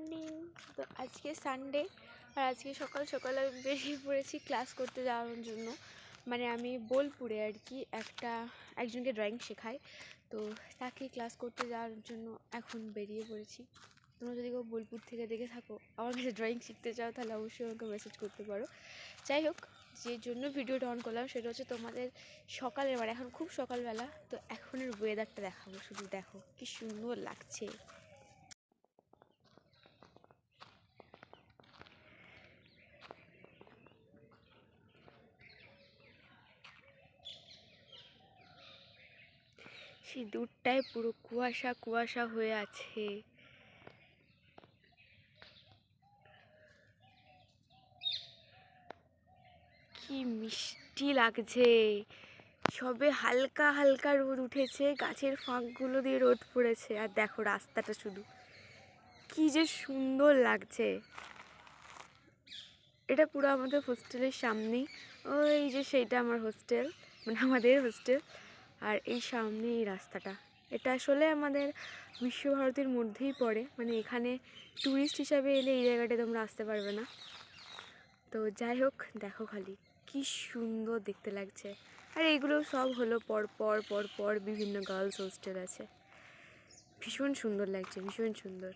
Morning. তো আজকে Sunday আর আজকে সকাল সকাল আমি বেরিয়ে পড়েছি ক্লাস করতে যাওয়ার জন্য। মানে আমি বোলপুরে আর কি একজনকে ড্রয়িং শেখাই, তো তাকে ক্লাস করতে যাওয়ার জন্য এখন বেরিয়ে পড়েছি। তোমরা যদি কেউ বোলপুর থেকে দেখে থাকো, আমার কাছে ড্রয়িং শিখতে চাও, তাহলে অবশ্যই আমাকে মেসেজ করতে পারো। যাই হোক, যে জন্য ভিডিওটা অন করলাম সেটা হচ্ছে তোমাদের সকালের, মানে এখন খুব সকালবেলা, তো এখনের ওয়েদারটা দেখাবো। শুধু দেখো কি সুন্দর লাগছে। সেই দূরটায় পুরো কুয়াশা কুয়াশা হয়ে আছে। কি মিষ্টি লাগছে। সবে হালকা হালকা রোদ উঠেছে, গাছের ফাঁকগুলো দিয়ে রোদ পড়েছে, আর দেখো রাস্তাটা শুধু কি যে সুন্দর লাগছে। এটা পুরো আমাদের হোস্টেলের সামনেই, ওই যে সেইটা আমার হোস্টেল, মানে আমাদের হোস্টেল। আর এই সামনে এই রাস্তাটা, এটা আসলে আমাদের বিশ্বভারতীর মধ্যেই পড়ে, মানে এখানে ট্যুরিস্ট হিসাবে এলে এই জায়গাটা তোমরা আসতে পারবে না। তো যাই হোক, দেখো খালি কি সুন্দর দেখতে লাগছে। আর এইগুলো সব হলো পর পর পর পর বিভিন্ন গার্লস হোস্টেল আছে। ভীষণ সুন্দর লাগছে, ভীষণ সুন্দর।